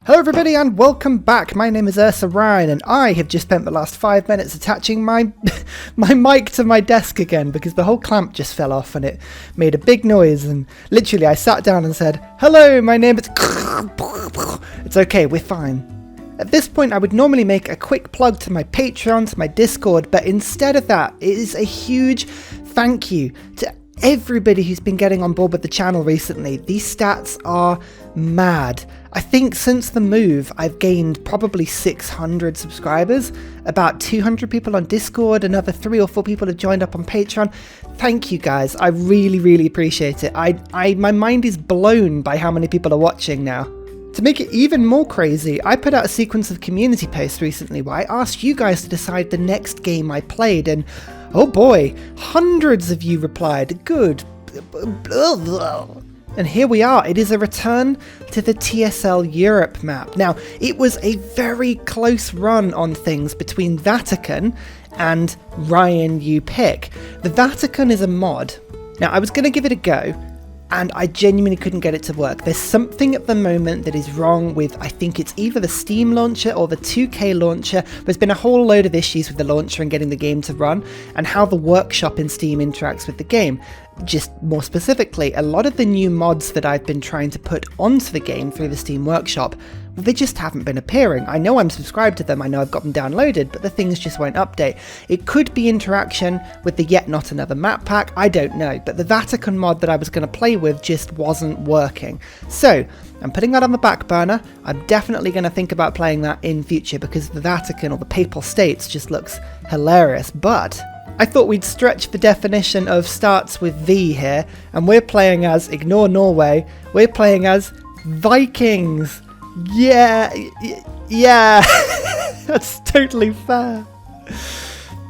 Hello everybody and welcome back. My name is Ursa and I have just spent the last 5 minutes attaching my mic to my desk again because the whole clamp just fell off and it made a big noise, and literally I sat down and said, "Hello, my name is..." It's okay, we're fine. At this point I would normally make a quick plug to my Patreon, to my Discord, but instead of that, it is a huge thank you to everybody who's been getting on board with the channel recently. These stats are mad. I think since the move, I've gained probably 600 subscribers, about 200 people on Discord, another 3 or 4 people have joined up on Patreon. Thank you guys, I really appreciate it. My mind is blown by how many people are watching now. To make it even more crazy, I put out a sequence of community posts recently where I asked you guys to decide the next game I played, and oh boy, hundreds of you replied. Good. And here we are, it is a return to the TSL Europe map. Now, it was a very close run on things between Vatican and Ryan You Pick. The Vatican is a mod. Now, I was going to give it a go, and I genuinely couldn't get it to work. There's something at the moment that is wrong with, I think it's either the Steam launcher or the 2K launcher. There's been a whole load of issues with the launcher and getting the game to run, and how the workshop in Steam interacts with the game. Just more specifically, a lot of the new mods that I've been trying to put onto the game through the Steam workshop, they just haven't been appearing. I know I'm subscribed to them, I know I've got them downloaded, but the things just won't update. It could be interaction with the Yet Not Another map pack, I don't know, but the Vatican mod that I was going to play with just wasn't working. So, I'm putting that on the back burner. I'm definitely going to think about playing that in future because the Vatican or the Papal States just looks hilarious, but I thought we'd stretch the definition of starts with V here, and we're playing as, ignore Norway, we're playing as Vikings. Yeah, that's totally fair.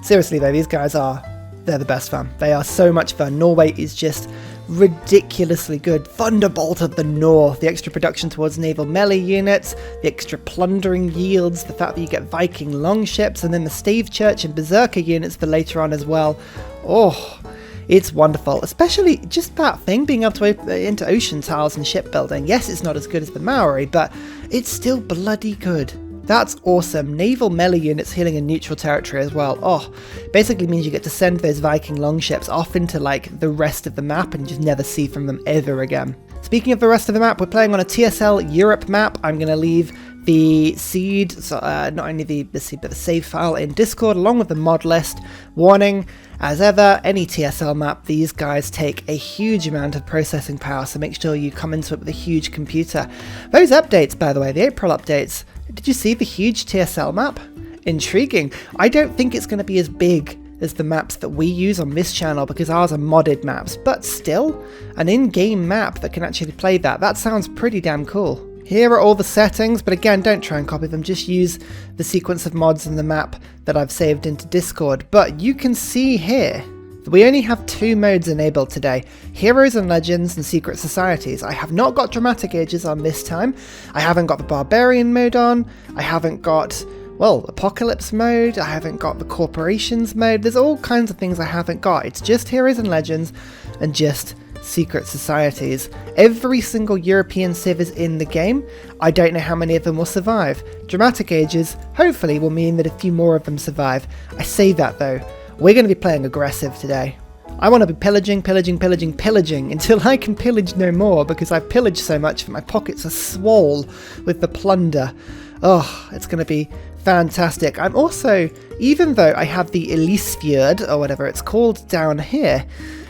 Seriously though, these guys they're the best fun. They are so much fun. Norway is just ridiculously good. Thunderbolt of the North, the extra production towards naval melee units, the extra plundering yields, the fact that you get Viking longships, and then the stave church and berserker units for later on as well. Oh, it's wonderful, especially just that thing, being able to open into ocean tiles and shipbuilding. Yes, it's not as good as the Maori, but it's still bloody good. That's awesome. Naval melee units healing in neutral territory as well. Oh, basically means you get to send those Viking longships off into like the rest of the map and just never see from them ever again. Speaking of the rest of the map, we're playing on a TSL Europe map. I'm going to leave the seed, so not only the seed but the save file in Discord along with the mod list. Warning, as ever, any TSL map, these guys take a huge amount of processing power, so make sure you come into it with a huge computer. Those updates, by the way, the April updates, did you see the huge TSL map? Intriguing. I don't think it's going to be as big as the maps that we use on this channel because ours are modded maps, but still, an in-game map that can actually play that. That sounds pretty damn cool. Here are all the settings, but again, don't try and copy them, just use the sequence of mods in the map that I've saved into Discord. But you can see here that we only have 2 modes enabled today, Heroes and Legends and Secret Societies. I have not got Dramatic Ages on this time, I haven't got the Barbarian mode on, I haven't got, well, Apocalypse mode, I haven't got the Corporations mode, there's all kinds of things I haven't got. It's just Heroes and Legends and just Secret Societies. Every single European civ is in the game. I don't know how many of them will survive. Dramatic Ages hopefully will mean that a few more of them survive. I say that though, we're going to be playing aggressive today. I want to be pillaging until I can pillage no more because I've pillaged so much that my pockets are swole with the plunder. Oh, it's going to be fantastic. I'm also, even though I have the Elisfjord, or whatever it's called down here,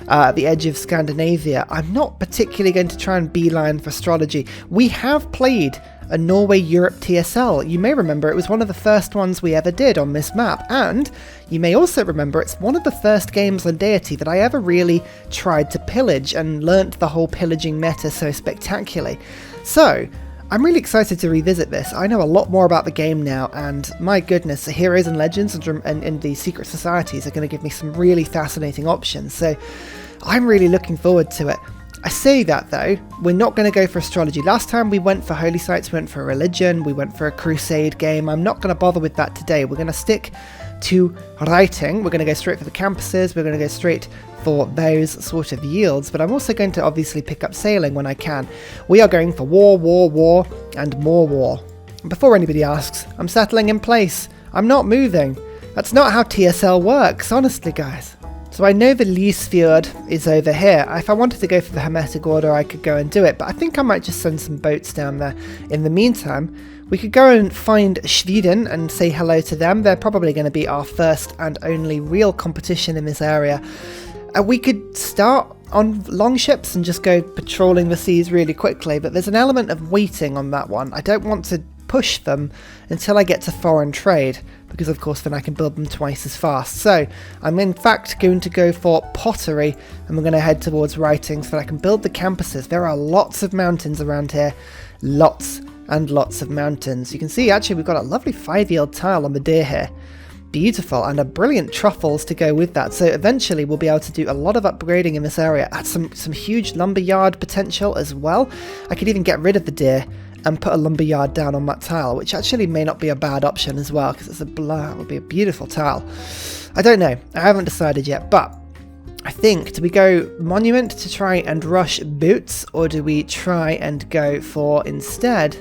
at the edge of Scandinavia, I'm not particularly going to try and beeline for astrology. We have played a Norway Europe TSL. You may remember it was one of the first ones we ever did on this map, and you may also remember it's one of the first games on Deity that I ever really tried to pillage and learnt the whole pillaging meta so spectacularly. So, I'm really excited to revisit this. I know a lot more about the game now, and my goodness, the Heroes and Legends and the Secret Societies are going to give me some really fascinating options, so I'm really looking forward to it. I say that though, we're not going to go for astrology. Last time we went for holy sites, we went for religion, we went for a crusade game. I'm not going to bother with that today. We're going to stick to writing. We're going to go straight for the campuses, we're going to go straight for those sort of yields, but I'm also going to obviously pick up sailing when I can. We are going for war, and more war. Before anybody asks, I'm settling in place. I'm not moving. That's not how TSL works, honestly, guys. So I know the Lysfjord is over here. If I wanted to go for the Hermetic Order, I could go and do it, but I think I might just send some boats down there. In the meantime, we could go and find Sweden and say hello to them. They're probably going to be our first and only real competition in this area. We could start on longships and just go patrolling the seas really quickly, but there's an element of waiting on that one. I don't want to push them until I get to foreign trade, because of course then I can build them twice as fast. So I'm in fact going to go for pottery, and we're going to head towards writing so that I can build the campuses. There are lots of mountains around here, lots and lots of mountains. You can see actually we've got a lovely 5-year tile on the deer here. Beautiful, and a brilliant truffles to go with that. So eventually we'll be able to do a lot of upgrading in this area. Add some huge lumberyard potential as well. I could even get rid of the deer and put a lumberyard down on that tile, which actually may not be a bad option as well, because it would be a beautiful tile. I don't know, I haven't decided yet, but I think, do we go monument to try and rush boots, or do we try and go for instead,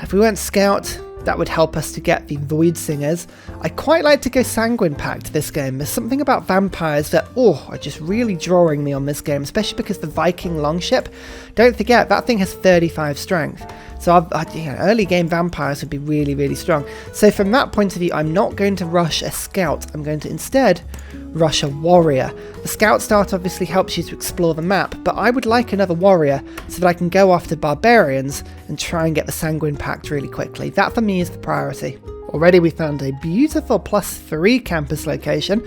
if we went scout, that would help us to get the Void Singers. I quite like to go Sanguine Pact this game. There's something about vampires that, are just really drawing me on this game, especially because the Viking longship, don't forget, that thing has 35 strength. So early game vampires would be really, really strong. So from that point of view, I'm not going to rush a scout. I'm going to instead rush a warrior. The scout start obviously helps you to explore the map, but I would like another warrior so that I can go after barbarians and try and get the Sanguine Pact really quickly. That for me is the priority. Already we found a beautiful +3 campus location.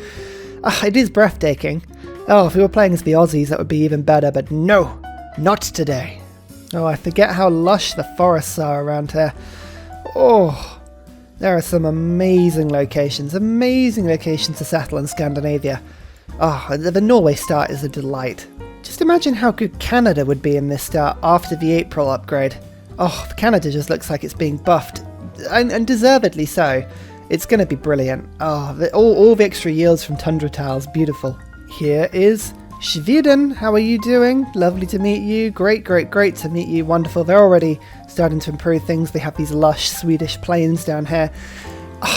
It is breathtaking. Oh, if we were playing as the Aussies, that would be even better, but no, not today. Oh, I forget how lush the forests are around here. Oh, there are some amazing locations to settle in Scandinavia. Oh, the Norway start is a delight. Just imagine how good Canada would be in this start after the April upgrade. Oh, Canada just looks like it's being buffed, and deservedly so. It's going to be brilliant. Oh, all the extra yields from Tundra tiles, beautiful. Here is Sweden, how are you doing? Lovely to meet you. Great to meet you. Wonderful. They're already starting to improve things. They have these lush Swedish plains down here.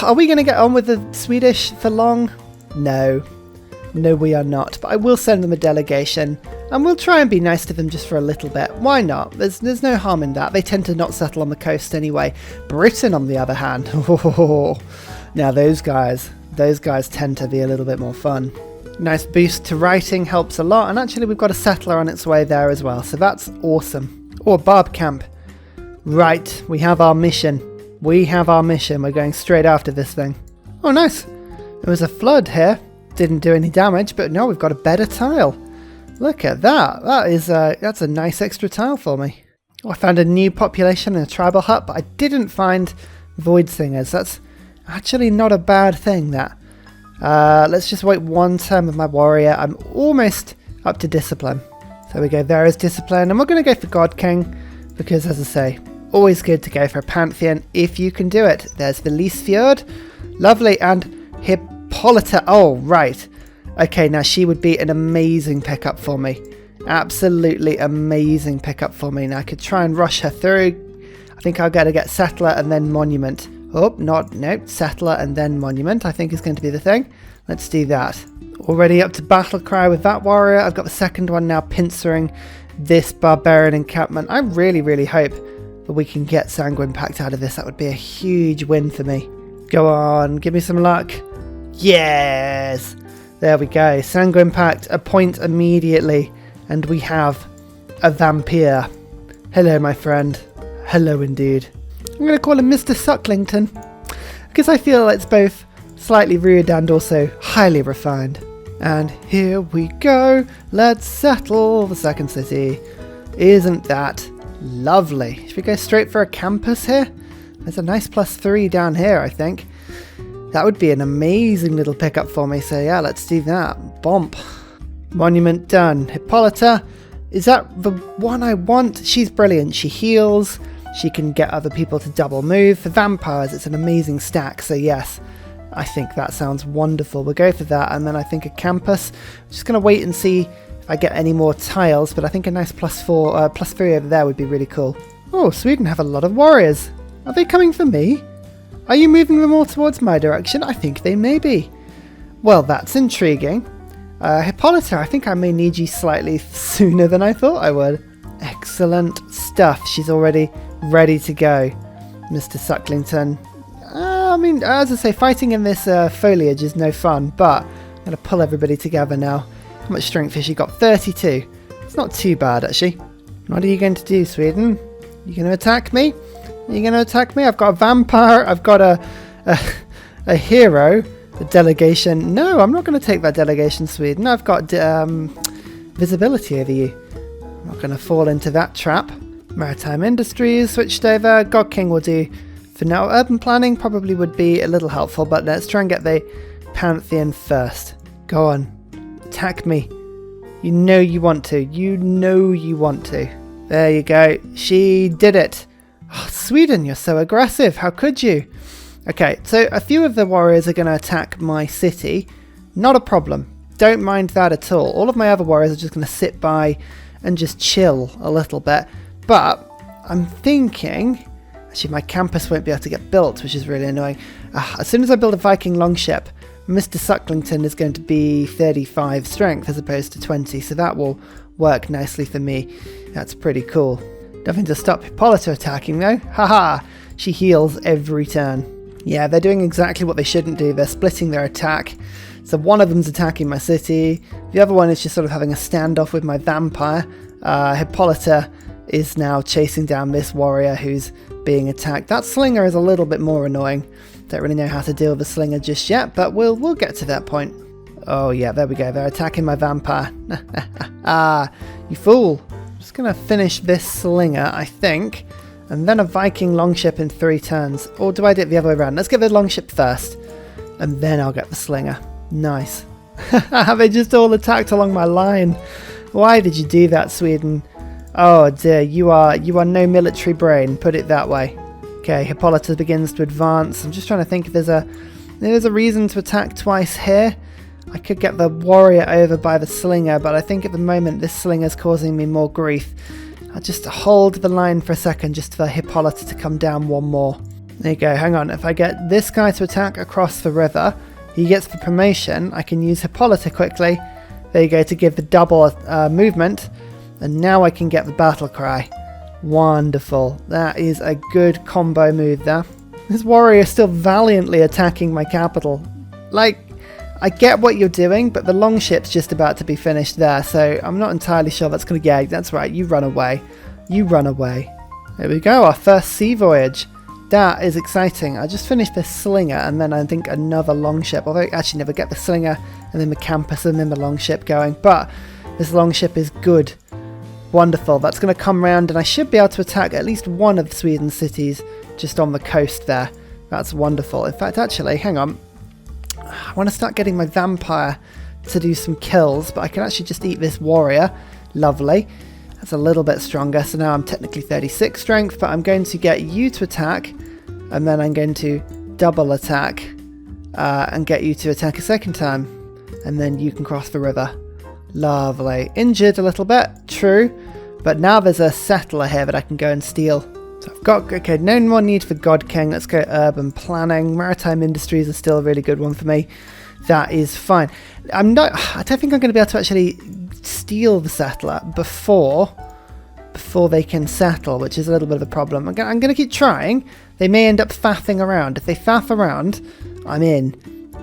Are we going to get on with the Swedish for long? No, we are not. But I will send them a delegation, and we'll try and be nice to them just for a little bit. Why not? There's no harm in that. They tend to not settle on the coast anyway. Britain, on the other hand, now those guys tend to be a little bit more fun. Nice boost to writing, helps a lot, and actually we've got a settler on its way there as well, so that's awesome. Oh, a barb camp. Right, we have our mission. We're going straight after this thing. Oh, nice. There was a flood here. Didn't do any damage, but no, we've got a better tile. Look at that. That's a nice extra tile for me. Oh, I found a new population in a tribal hut, but I didn't find Void Singers. That's actually not a bad thing, that. Let's just wait one turn with my warrior. I'm almost up to discipline. So we go, there is discipline. And we're going to go for God King, because as I say, always good to go for a Pantheon if you can do it. There's the Lysfjord. Lovely. And Hippolyta. Oh, right. Okay, now she would be an amazing pickup for me. Absolutely amazing pickup for me. Now I could try and rush her through. I think I'll get settler and then monument. Oh, no, settler and then monument, I think is going to be the thing. Let's do that. Already up to battle cry with that warrior. I've got the second one now pincering this barbarian encampment. I really hope that we can get Sanguine Pact out of this. That would be a huge win for me. Go on, give me some luck. Yes! There we go. Sanguine Pact, a point immediately. And we have a vampire. Hello, my friend. Hello indeed. I'm going to call him Mr. Sucklington, because I feel it's both slightly rude and also highly refined. And here we go. Let's settle the second city. Isn't that lovely? Should we go straight for a campus here? There's a nice +3 down here, I think. That would be an amazing little pickup for me. So yeah, let's do that. Bomp. Monument done. Hippolyta. Is that the one I want? She's brilliant. She heals. She can get other people to double move. For vampires, it's an amazing stack, so yes, I think that sounds wonderful. We'll go for that, and then I think a campus. I'm just going to wait and see if I get any more tiles, but I think a nice +3 over there would be really cool. Oh, Sweden have a lot of warriors. Are they coming for me? Are you moving them all towards my direction? I think they may be. Well, that's intriguing. Hippolyta, I think I may need you slightly sooner than I thought I would. Excellent stuff. She's already ready to go. Mr. Sucklington. I mean, as I say, fighting in this foliage is no fun, but I'm going to pull everybody together now. How much strength has she got? 32. It's not too bad, actually. What are you going to do, Sweden? You going to attack me? Are you going to attack me? I've got a vampire. I've got a hero. A delegation. No, I'm not going to take that delegation, Sweden. I've got visibility over you. I'm not going to fall into that trap. Maritime industries switched over. God King will do for now. Urban planning probably would be a little helpful, but let's try and get the Pantheon first. Go on. Attack me. You know you want to. You know you want to. There you go. She did it. Oh, Sweden, you're so aggressive. How could you? Okay, so a few of the warriors are going to attack my city. Not a problem. Don't mind that at all. All of my other warriors are just going to sit by and just chill a little bit. But I'm thinking... Actually, my campus won't be able to get built, which is really annoying. As soon as I build a Viking longship, Mr. Sucklington is going to be 35 strength as opposed to 20, so that will work nicely for me. That's pretty cool. Nothing to stop Hippolyta attacking though. Haha! She heals every turn. Yeah, they're doing exactly what they shouldn't do. They're splitting their attack. So one of them's attacking my city. The other one is just sort of having a standoff with my vampire. Hippolyta is now chasing down this warrior who's being attacked. That slinger is a little bit more annoying. Don't really know how to deal with the slinger just yet, but we'll get to that point. Oh yeah, there we go. They're attacking my vampire. You fool. I'm just going to finish this slinger, I think. And then a Viking longship in 3 turns. Or do I do it the other way around? Let's get the longship first. And then I'll get the slinger. Nice. They just all attacked along my line. Why did you do that, Sweden? Oh dear, you are no military brain, put it that way. Okay, Hippolyta begins to advance. I'm just trying to think if there's a reason to attack twice here. I could get the warrior over by the slinger, but I think at the moment this slinger's causing me more grief. I'll just hold the line for a second just for Hippolyta to come down one more. There you go, hang on. If I get this guy to attack across the river, he gets the promotion. I can use Hippolyta quickly. There you go, to give the double movement. And now I can get the battle cry. Wonderful. That is a good combo move there. This warrior is still valiantly attacking my capital. Like, I get what you're doing, but the longship's just about to be finished there, so I'm not entirely sure that's going to... Yeah, that's right, you run away. You run away. There we go, our first sea voyage. That is exciting. I just finished this slinger, and then I think another longship. Although I actually never get the slinger, and then the campus, and then the longship going. But this longship is good. Wonderful. That's going to come round, and I should be able to attack at least one of Sweden's cities just on the coast there. That's wonderful. In fact, actually, hang on. I want to start getting my vampire to do some kills, but I can actually just eat this warrior. Lovely. That's a little bit stronger, so now I'm technically 36 strength, but I'm going to get you to attack, and then I'm going to double attack and get you to attack a second time, and then you can cross the river. Lovely. Injured a little bit, true, but now there's a settler here that I can go and steal. So I've got, okay, no more need for God King. Let's go urban planning. Maritime industries are still a really good one for me. That is fine. I don't think I'm going to be able to actually steal the settler before they can settle, which is a little bit of a problem. I'm going to keep trying. They may end up faffing around. If they faff around, I'm in.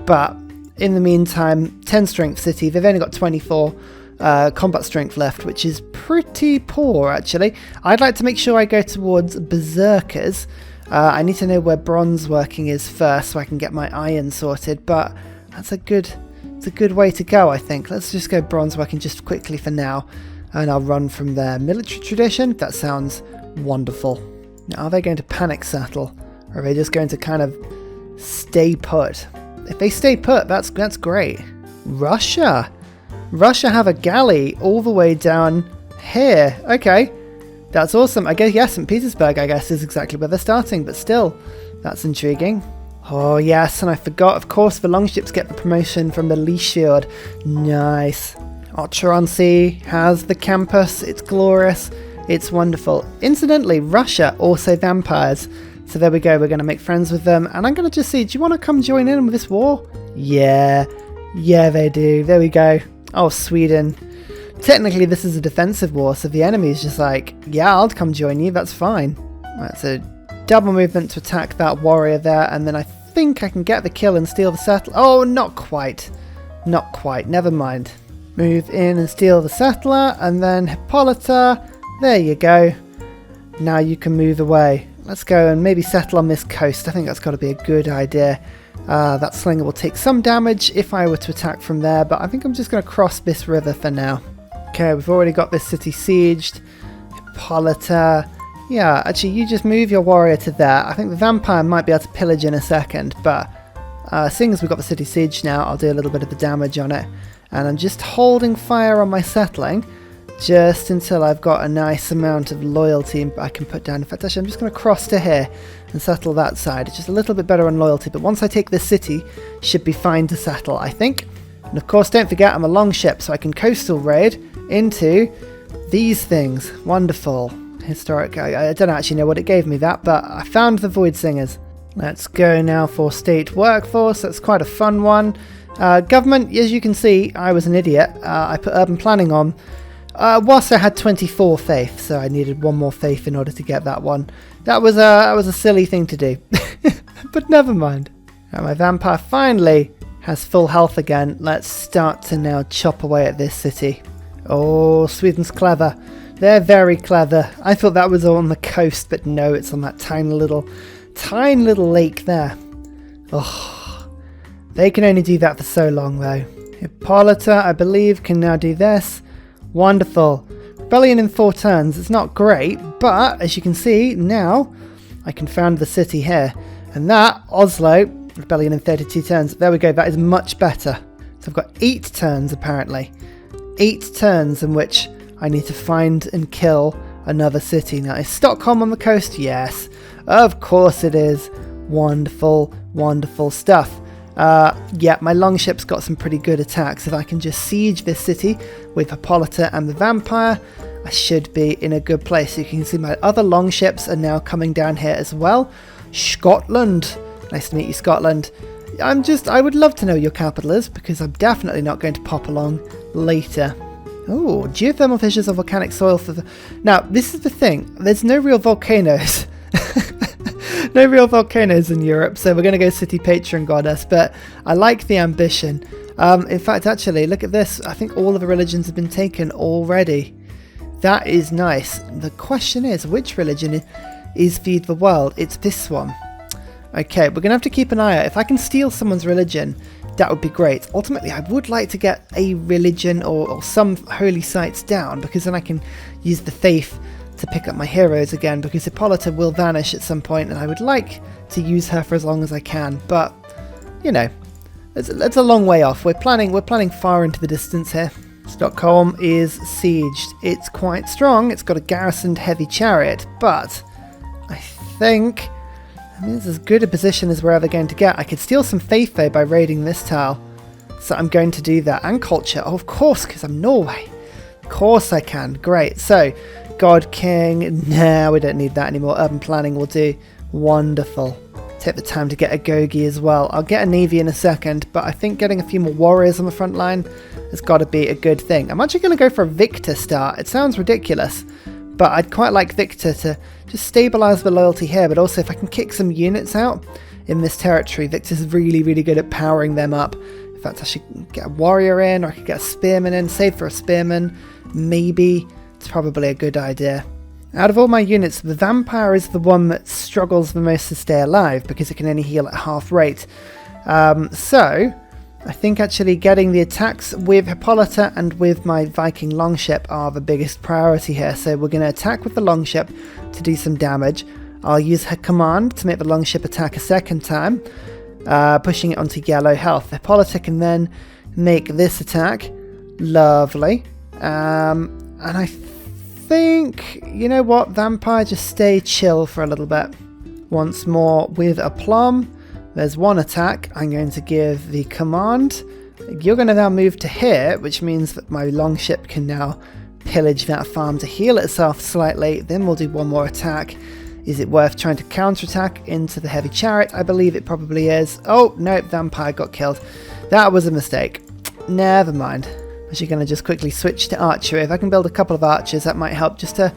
But in the meantime, 10 strength city. They've only got 24 combat strength left, which is pretty poor, actually. I'd like to make sure I go towards berserkers. I need to know where bronze working is first so I can get my iron sorted, but that's a good way to go, I think. Let's just go bronze working just quickly for now, and I'll run from there. Military tradition? That sounds wonderful. Now, are they going to panic settle, or are they just going to kind of stay put? If they stay put, that's great. Russia have a galley all the way down here. Okay, that's awesome. I guess, yeah, St. Petersburg, I guess, is exactly where they're starting, but still, that's intriguing. Oh, yes, and I forgot, of course, the longships get the promotion from the lee shield. Nice. Ocheron Sea has the campus. It's glorious. It's wonderful. Incidentally, Russia also vampires. So there we go, we're going to make friends with them, and I'm going to just see, do you want to come join in with this war? Yeah, they do. There we go. Oh, Sweden. Technically, this is a defensive war, so the enemy is just like, yeah, I'll come join you, that's fine. Right, so double movement to attack that warrior there, and then I think I can get the kill and steal the settler. Oh, not quite. Not quite, never mind. Move in and steal the settler, and then Hippolyta. There you go. Now you can move away. Let's go and maybe settle on this coast. I think that's got to be a good idea. That slinger will take some damage if I were to attack from there, but I think I'm just going to cross this river for now. Okay, we've already got this city sieged. Hippolyta. Yeah, actually, you just move your warrior to there. I think the vampire might be able to pillage in a second, but seeing as we've got the city sieged now, I'll do a little bit of the damage on it. And I'm just holding fire on my settling, just until I've got a nice amount of loyalty I can put down. In fact, actually, I'm just going to cross to here and settle that side. It's just a little bit better on loyalty, but once I take this city, should be fine to settle, I think. And of course, don't forget, I'm a longship, so I can coastal raid into these things. Wonderful. Historic. I don't actually know what it gave me that, but I found the Void Singers. Let's go now for state workforce. That's quite a fun one. Government, as you can see, I was an idiot. I put urban planning on. Whilst I had 24 faith, so I needed one more faith in order to get that one. That was a silly thing to do, but never mind. Right, my vampire finally has full health again. Let's start to now chop away at this city. Oh, Sweden's clever. They're very clever. I thought that was on the coast, but no, it's on that tiny little lake there. Oh, they can only do that for so long though. Hippolyta, I believe, can now do this. Wonderful. Rebellion in 4 turns. It's not great, but as you can see, now I can found the city here. And that, Oslo, rebellion in 32 turns. There we go. That is much better. So I've got 8 turns, apparently. 8 turns in which I need to find and kill another city. Now, is Stockholm on the coast? Yes. Of course it is. Wonderful, wonderful stuff. Yeah, my longship's got some pretty good attacks. If I can just siege this city with Hippolyta and the vampire, I should be in a good place. You can see my other longships are now coming down here as well. Scotland. Nice to meet you, Scotland. I would love to know your capital is, because I'm definitely not going to pop along later. Oh, geothermal fissures of volcanic soil for the... Now, this is the thing. There's no real volcanoes. No real volcanoes in Europe, so we're going to go City Patron Goddess, but I like the ambition. In fact, actually, look at this. I think all of the religions have been taken already. That is nice. The question is, which religion is Feed the World? It's this one. Okay, we're going to have to keep an eye out. If I can steal someone's religion, that would be great. Ultimately, I would like to get a religion or some holy sites down, because then I can use the faith to pick up my heroes again, because Hippolyta will vanish at some point, and I would like to use her for as long as I can. But you know, it's a long way off. We're planning far into the distance here. Stockholm is sieged. It's quite strong. It's got a garrisoned heavy chariot, but I think, I mean, it's as good a position as we're ever going to get. I could steal some faith though by raiding this tile, so I'm going to do that. And culture, oh, of course, because I'm Norway. Of course I can. Great. So God King, nah, we don't need that anymore. Urban planning will do. Wonderful. Take the time to get a Gogi as well. I'll get a Navy in a second, but I think getting a few more warriors on the front line has got to be a good thing. I'm actually going to go for a Victor start. It sounds ridiculous, but I'd quite like Victor to just stabilise the loyalty here, but also if I can kick some units out in this territory, Victor's really, really good at powering them up. In fact, I should get a warrior in, or I could get a spearman in, save for a spearman, maybe. It's probably a good idea. Out of all my units, the vampire is the one that struggles the most to stay alive, because it can only heal at half rate. So I think actually getting the attacks with Hippolyta and with my Viking longship are the biggest priority here. So we're going to attack with the longship to do some damage. I'll use her command to make the longship attack a second time, pushing it onto yellow health. Hippolyta can then make this attack. Lovely. And I think, you know what, vampire, just stay chill for a little bit. Once more with aplomb. There's one attack. I'm going to give the command. You're going to now move to here, which means that my longship can now pillage that farm to heal itself slightly. Then we'll do one more attack. Is it worth trying to counterattack into the heavy chariot? I believe it probably is. Oh, no, vampire got killed. That was a mistake. Never mind. I'm actually going to just quickly switch to archery. If I can build a couple of archers, that might help just to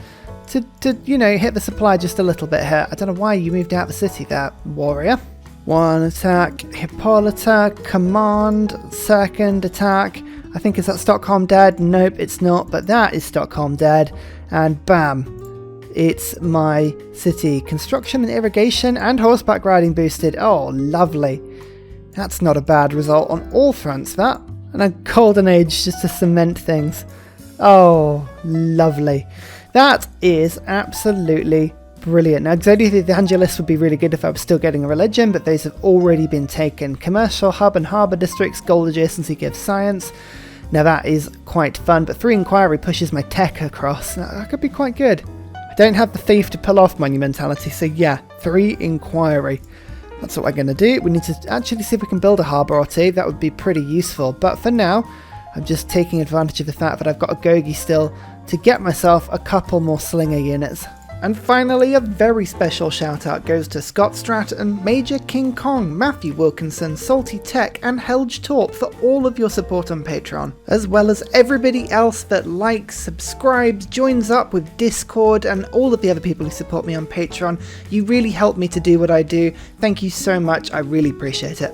you know, hit the supply just a little bit here. I don't know why you moved out of the city there, warrior. One attack, Hippolyta, command, second attack. I think, is that Stockholm dead? Nope, it's not, but that is Stockholm dead. And bam. It's my city. Construction and irrigation and horseback riding boosted. Oh, lovely. That's not a bad result on all fronts, that. And a golden age just to cement things. Oh, lovely. That is absolutely brilliant. Now, Deity the Evangelist would be really good if I was still getting a religion, but those have already been taken. Commercial hub and harbour districts, gold adjacency gives science. Now that is quite fun, but 3 inquiry pushes my tech across. Now, that could be quite good. I don't have the thief to pull off monumentality, so yeah, 3 inquiry. That's what we're going to do. We need to actually see if we can build a harbour or 2. That would be pretty useful. But for now, I'm just taking advantage of the fact that I've got a Gogi still to get myself a couple more slinger units. And finally, a very special shout out goes to Scott Stratton, Major King Kong, Matthew Wilkinson, Salty Tech, and Helge Torp for all of your support on Patreon, as well as everybody else that likes, subscribes, joins up with Discord, and all of the other people who support me on Patreon. You really help me to do what I do. Thank you so much, I really appreciate it.